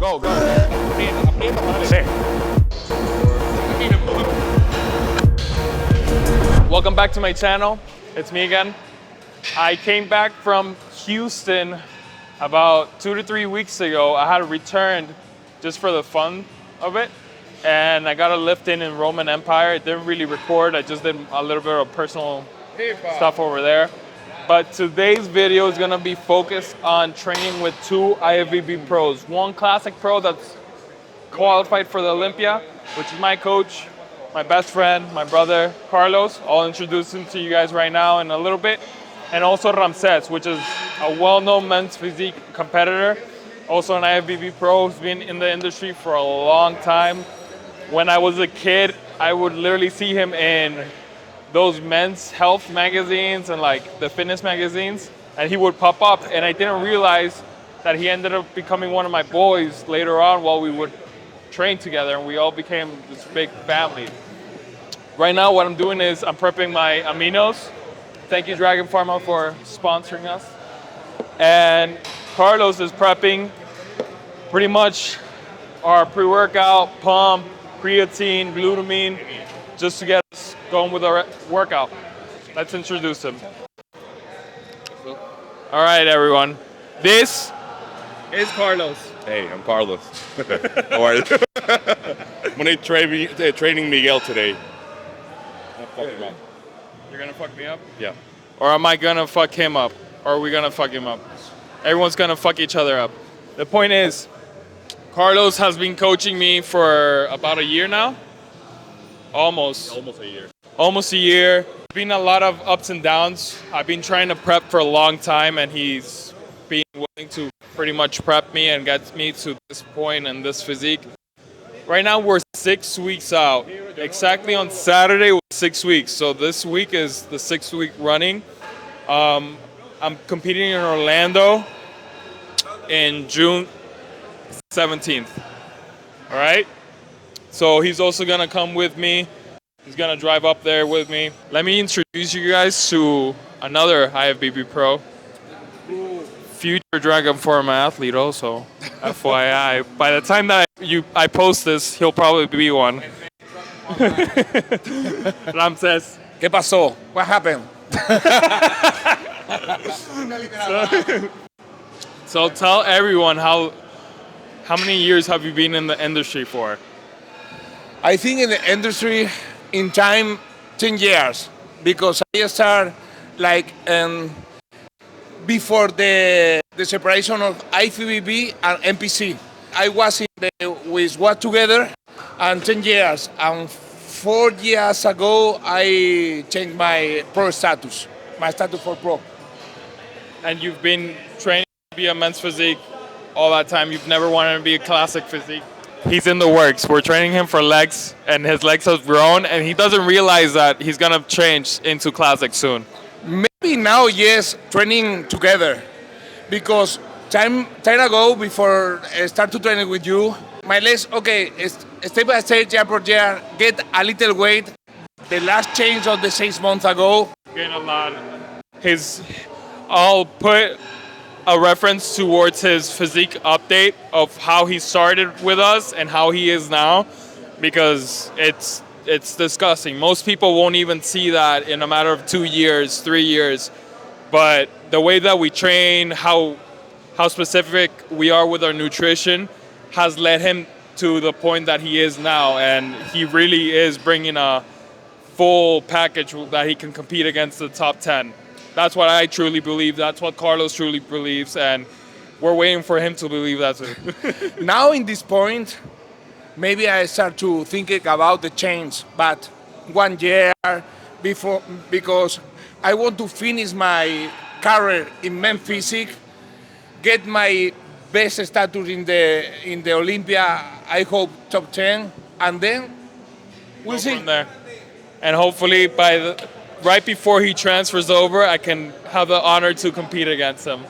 go. Aprieta, párale. Welcome back to my channel. It's me again. I came back from Houston about 2 to 3 weeks ago. I had returned just for the fun of it. And I got a lift in Roman Empire. It didn't really record. I just did a little bit of personal stuff over there. But today's video is gonna be focused on training with 2 IFBB pros. One classic pro that's qualified for the Olympia, which is my coach, my best friend, my brother, Carlos. I'll introduce him to you guys right now in a little bit. And also Ramses, which is a well-known men's physique competitor. Also an IFBB pro, who's been in the industry for a long time. When I was a kid, I would literally see him in those men's health magazines and like the fitness magazines, and he would pop up, and I didn't realize that he ended up becoming one of my boys later on while we would train together, and we all became this big family. Right now, what I'm doing is I'm prepping my aminos. Thank you, Dragon Pharma, for sponsoring us. And Carlos is prepping pretty much our pre-workout, pump, creatine, glutamine, just to get us going with our workout. Let's introduce him. All right, everyone. This is Carlos. Hey, I'm Carlos. How are you? When they training Miguel today. You're gonna fuck me up? Yeah. Or am I gonna fuck him up? Or are we gonna fuck him up? Everyone's gonna fuck each other up. The point is, Carlos has been coaching me for about a year now. Almost a year. Almost a year. Been a lot of ups and downs. I've been trying to prep for a long time, and he's been willing to pretty much prep me and get me to this point and this physique. Right now we're 6 weeks out. Exactly on Saturday was 6 weeks. So this week is the 6th week running. I'm competing in Orlando in June 17th. All right? So he's also gonna come with me. He's gonna drive up there with me. Let me introduce you guys to another IFBB pro. Future Dragon Pharma athlete also, FYI. By the time that I post this, he'll probably be one. Ramses. ¿Qué pasó? What happened? So tell everyone how many years have you been in the industry for? I think in the industry, in time, 10 years, because I started like before the separation of IFBB and MPC. I was with SWAT together, and 10 years. And 4 years ago, I changed my pro status, my status for pro. And you've been training to be a men's physique all that time. You've never wanted to be a classic physique. He's in the works. We're training him for legs, and his legs have grown, and he doesn't realize that he's gonna change into classic soon. Maybe now, yes, training together, because time ago, before I start to training with you, my legs, okay, step by step, year per year, get a little weight. The last change of the 6 months ago. Gain a lot. I'll put a reference towards his physique update of how he started with us and how he is now, because it's disgusting. Most people won't even see that in a matter of 2 years, 3 years. But the way that we train, how specific we are with our nutrition, has led him to the point that he is now, and he really is bringing a full package that he can compete against the top 10. That's what I truly believe. That's what Carlos truly believes, and we're waiting for him to believe that too. Now in this point, maybe I start to thinking about the change, but 1 year before, because I want to finish my career in men's physique, get my best status in the Olympia. I hope top 10, and then we'll see. From there. And hopefully right before he transfers over, I can have the honor to compete against him.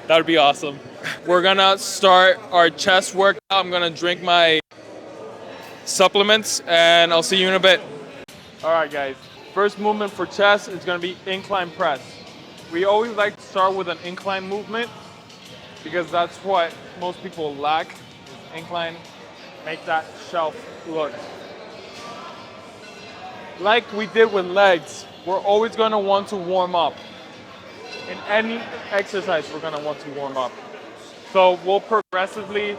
That would be awesome. We're gonna start our chest workout. I'm gonna drink my supplements, and I'll see you in a bit. All right, guys. First movement for chest is gonna be incline press. We always like to start with an incline movement because that's what most people lack, is incline, make that shelf look. Like we did with legs, we're always gonna want to warm up. In any exercise, we're gonna want to warm up. So we'll progressively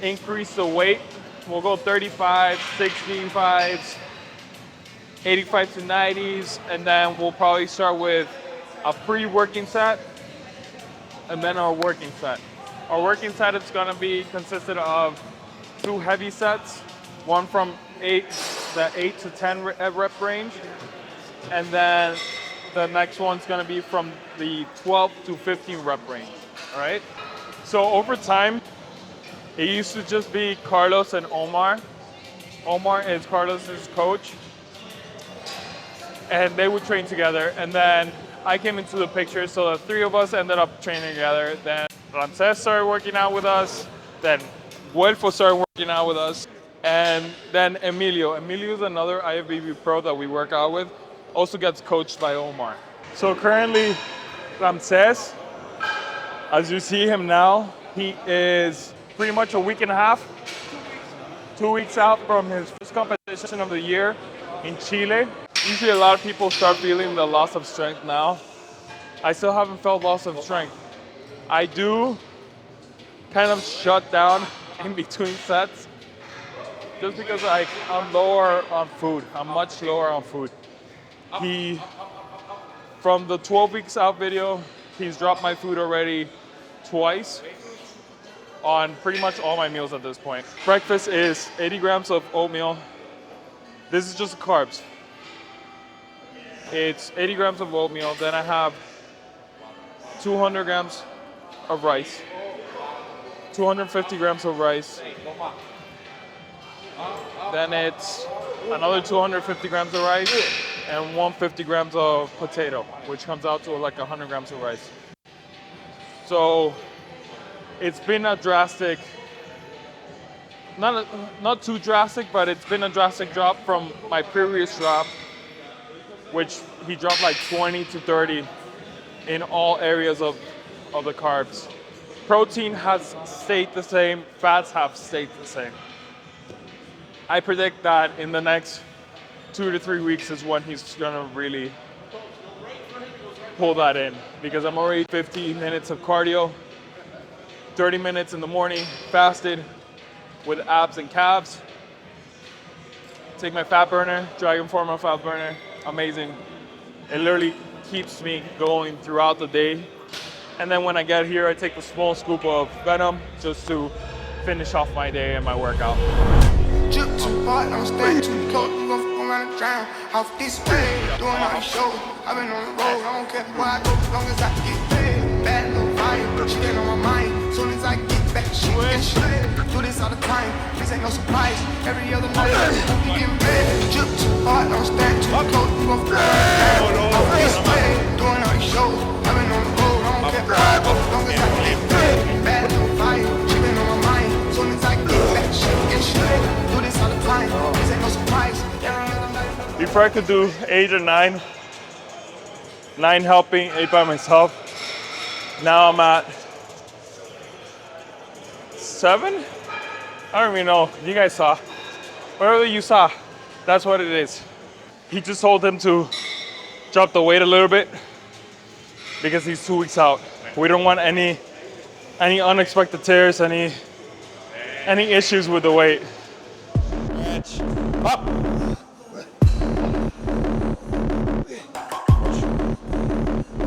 increase the weight. We'll go 35, 65s, 85 to 90s, and then we'll probably start with a pre-working set, and then our working set. Our working set is gonna be consisted of 2 heavy sets, one from the 8 to 10 rep range, and then the next one's gonna be from the 12 to 15 rep range, all right? So over time, it used to just be Carlos and Omar. Omar is Carlos's coach, and they would train together, and then I came into the picture, so the 3 of us ended up training together. Then Ramses started working out with us, then Guelfo started working out with us, and then Emilio. Emilio is another IFBB pro that we work out with, also gets coached by Omar. So currently, Ramses, as you see him now, he is pretty much a week and a half, 2 weeks out from his first competition of the year in Chile. Usually a lot of people start feeling the loss of strength now. I still haven't felt loss of strength. I do kind of shut down in between sets just because I'm lower on food. I'm much lower on food. From the 12 weeks out video, he's dropped my food already twice on pretty much all my meals at this point. Breakfast is 80 grams of oatmeal. This is just carbs. It's 80 grams of oatmeal. Then I have 200 grams of rice, 250 grams of rice. Then it's another 250 grams of rice and 150 grams of potato, which comes out to like 100 grams of rice. So it's been a drastic, not too drastic, but it's been a drastic drop from my previous drop, which he dropped like 20 to 30 in all areas of the carbs. Protein has stayed the same, fats have stayed the same. I predict that in the next 2 to 3 weeks is when he's gonna really pull that in, because I'm already 50 minutes of cardio, 30 minutes in the morning, fasted with abs and calves. Take my fat burner, Dragon Forma fat burner, amazing. It literally keeps me going throughout the day. And then when I get here, I take a small scoop of Venom just to finish off my day and my workout. Drip too hard, don't stay too close. You gon' fuck around and drown off this way. Doing all these shows, I've been on the road. I don't care where I go, as long as I get paid. Bad little fire, she ain't on my mind. Soon as I get back, she get shit. Do this all the time, this ain't no surprise. Every other night, we getting paid. Drip too hard, don't stay too close. You gon' fuck around and drown off this way. Doing all these shows, I've been on the road. I don't care where I go, as long as I get paid. Bad little fire, she been on my mind. Soon as I get back, she get shit. Before I could do 8 or 9 helping, 8 by myself. Now I'm at 7? I don't even know. You guys saw. Whatever you saw, that's what it is. He just told him to drop the weight a little bit because he's 2 weeks out. We don't want any unexpected tears, any issues with the weight. Up.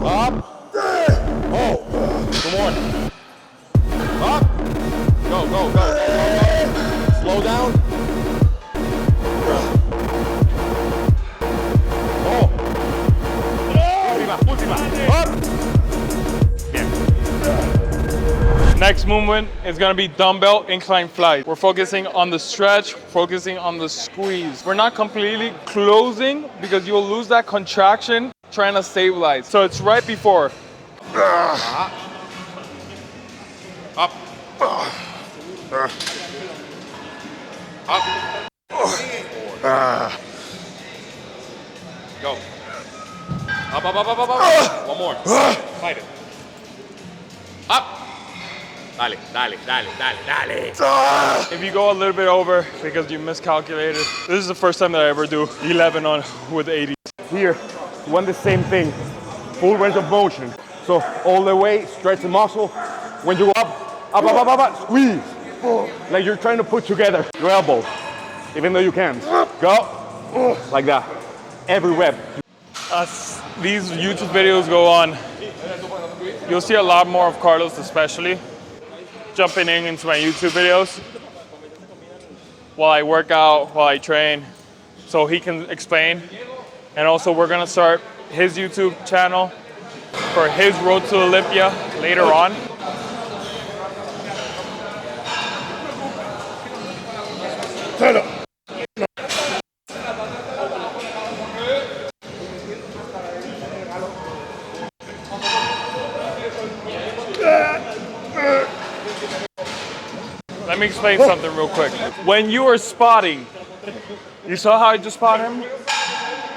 Up. Oh. Come on. Up. Go, go, go, go, go. Slow down. Oh. Última. Up. Next movement is gonna be dumbbell incline flies. We're focusing on the stretch, focusing on the squeeze. We're not completely closing because you'll lose that contraction trying to stabilize. So it's right before. Up. Up. Go. Up. One more. Fight it. Up. Dale, dale, dale, dale, dale. If you go a little bit over because you miscalculated, this is the first time that I ever do 11 on with 80. Here, you want the same thing. Full range of motion. So all the way, stretch the muscle. When you go up, squeeze. Like you're trying to put together your elbows, even though you can't. Go, like that. Every rep. As these YouTube videos go on, you'll see a lot more of Carlos especially jumping into my YouTube videos while I work out, while I train, so he can explain. And also we're gonna start his YouTube channel for his road to Olympia later on. Let me explain something real quick. When you are spotting, you saw how I just spot him?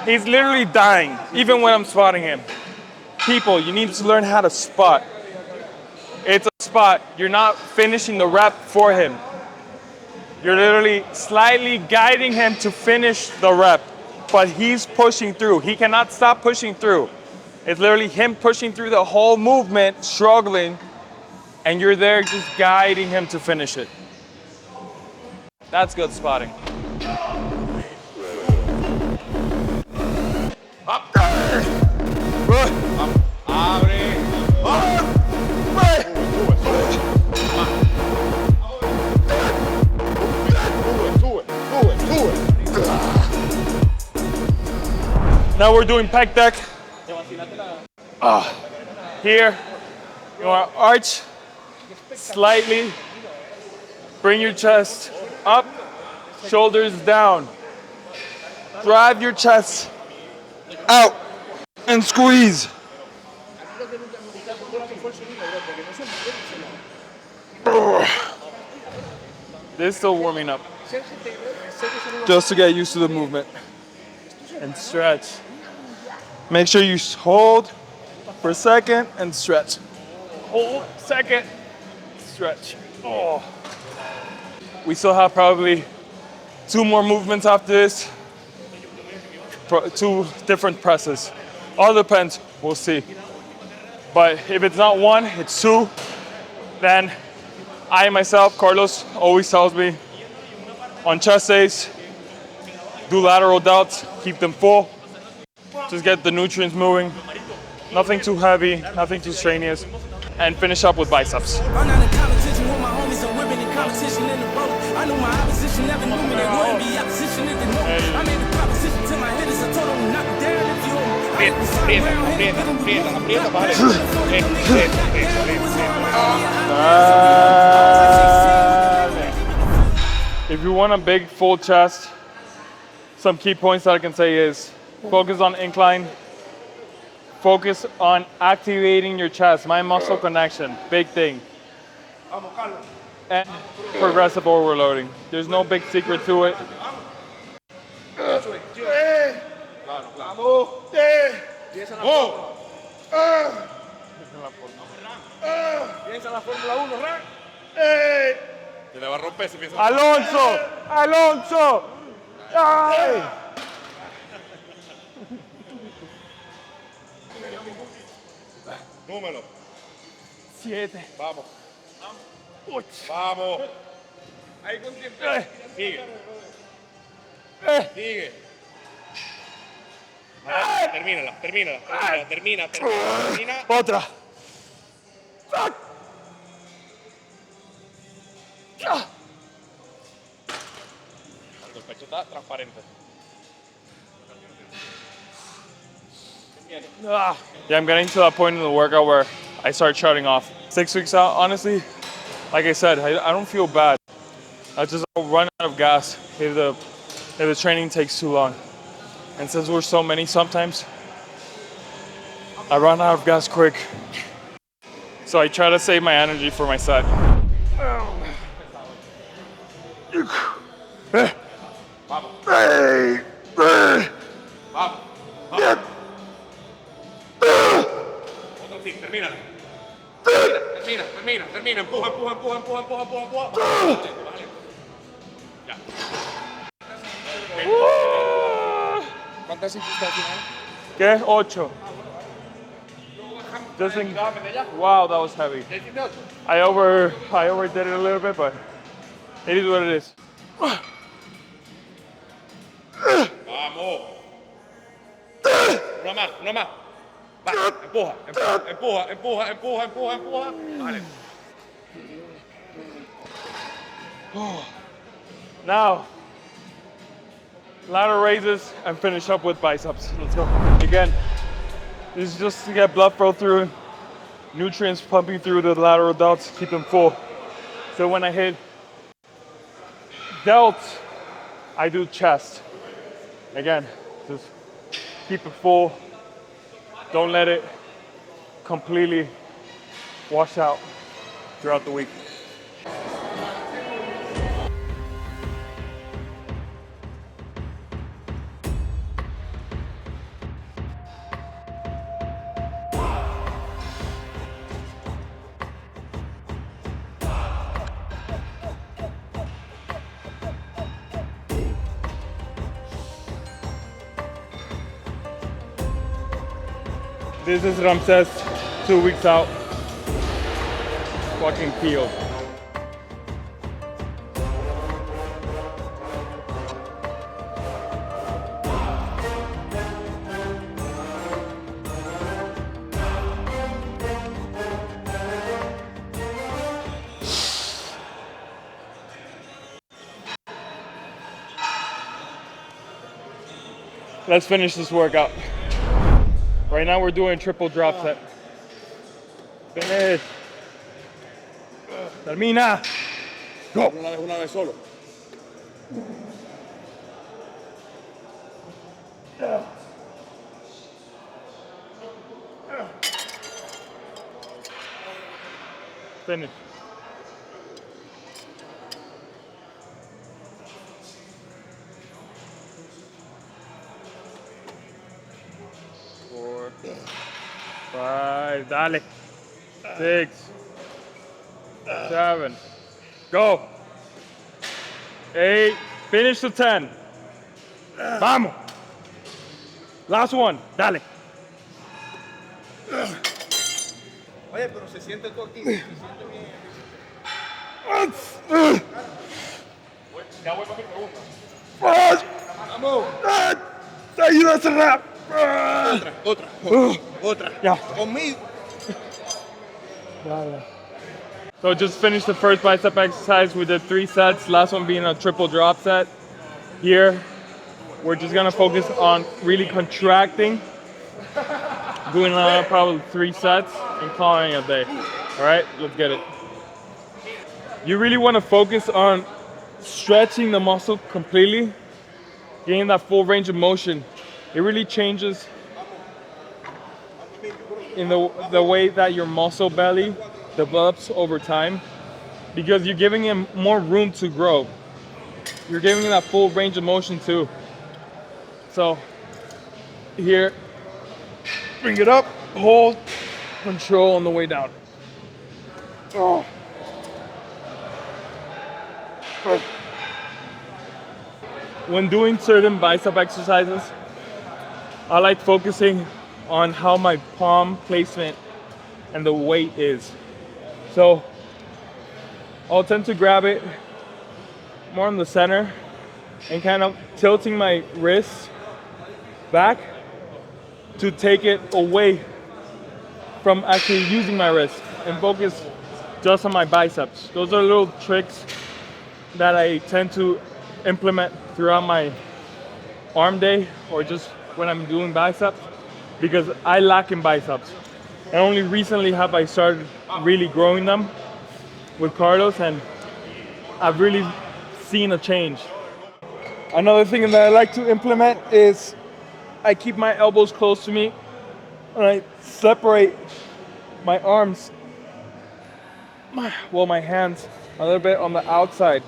He's literally dying, even when I'm spotting him. People, you need to learn how to spot. It's a spot. You're not finishing the rep for him. You're literally slightly guiding him to finish the rep, but he's pushing through. He cannot stop pushing through. It's literally him pushing through the whole movement, struggling, and you're there just guiding him to finish it. That's good spotting. Up. Abre. Now we're doing pec deck. Here, you want to arch slightly. Bring your chest up, shoulders down. Drive your chest out and squeeze. This is still warming up. Just to get used to the movement. And stretch. Make sure you hold for a second and stretch. Hold, second, stretch. Oh. We still have probably 2 more movements after this. 2 different presses. All depends, we'll see. But if it's not 1, it's 2. Then I myself, Carlos, always tells me on chest days, do lateral delts, keep them full. Just get the nutrients moving. Nothing too heavy, nothing too strenuous. And finish up with biceps. I'm not in competition with my homies, I'm whipping in competition in the road. I knew my opposition never knew me, they wouldn't be opposition if they know. I made the proposition to my hitters, I told them knock it down if you If you want a big full chest, some key points that I can say is focus on incline. Focus on activating your chest, mind muscle connection, big thing. And progressive overloading. There's no big secret to it. Alonso! Alonso! Ay! Número. 7. Vamos. 8. Vamos. Ahí contienda. Sigue. Sigue. Termina. Otra. El pecho está transparente. Yeah, I'm getting to that point in the workout where I start shutting off. 6 weeks out, honestly, like I said, I don't feel bad. I just run out of gas if the training takes too long. And since we're so many sometimes, I run out of gas quick. So I try to save my energy for my set. Termina. Empuja. ¿Cuántas hiciste al final? ¿Qué? 8. Just in, wow, that was heavy. I overdid it a little bit, but it is what it is. Vamos. Una más. Va, empuja. Vale. Now, ladder raises and finish up with biceps. Let's go. Again, this is just to get blood flow through, nutrients pumping through the lateral delts, keep them full. So when I hit delts, I do chest. Again, just keep it full. Don't let it completely wash out throughout the week. This is Ramses, 2 weeks out. Fucking peeled. Let's finish this workout. Right now we're doing triple drop set. Finish. Termina. Go. Una vez solo. Finish. Four, 5, dale. 6, 7, go. 8, finish to 10. Vamos. Last one, dale. Oye, pero se siente todo aquí. Se siente bien. Ya voy para mi pregunta. Vamos. Ayuda a cerrar. Otra. Yeah. Conmigo. So just finished the first bicep exercise. We did 3 sets, last one being a triple drop set. Here, we're just gonna focus on really contracting, doing probably 3 sets and calling it a day. All right, let's get it. You really wanna focus on stretching the muscle completely, getting that full range of motion. It really changes in the way that your muscle belly develops over time because you're giving him more room to grow. You're giving him that full range of motion too. So here, bring it up, hold, control on the way down. Oh. When doing certain bicep exercises, I like focusing on how my palm placement and the weight is. So I'll tend to grab it more in the center and kind of tilting my wrist back to take it away from actually using my wrist and focus just on my biceps. Those are little tricks that I tend to implement throughout my arm day or just when I'm doing biceps because I lack in biceps. And only recently have I started really growing them with Carlos and I've really seen a change. Another thing that I like to implement is I keep my elbows close to me and I separate my arms, my hands a little bit on the outside.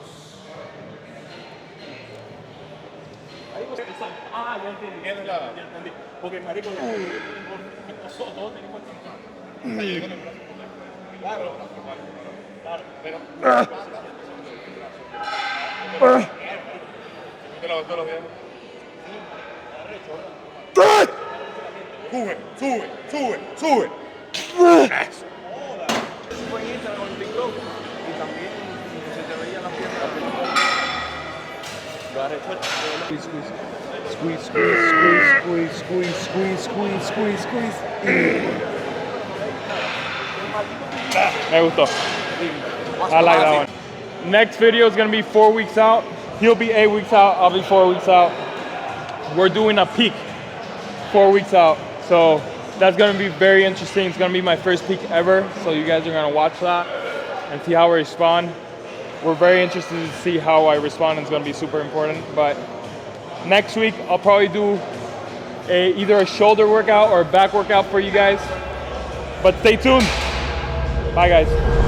Sube. Me gustó. I like that one. Next video is gonna be 4 weeks out. He'll be 8 weeks out. I'll be 4 weeks out. We're doing a peak 4 weeks out. So that's gonna be very interesting. It's gonna be my first peak ever. So you guys are gonna watch that and see how I respond. We're very interested to see how I respond. It's gonna be super important. But next week, I'll probably do either a shoulder workout or a back workout for you guys. But stay tuned. Bye guys.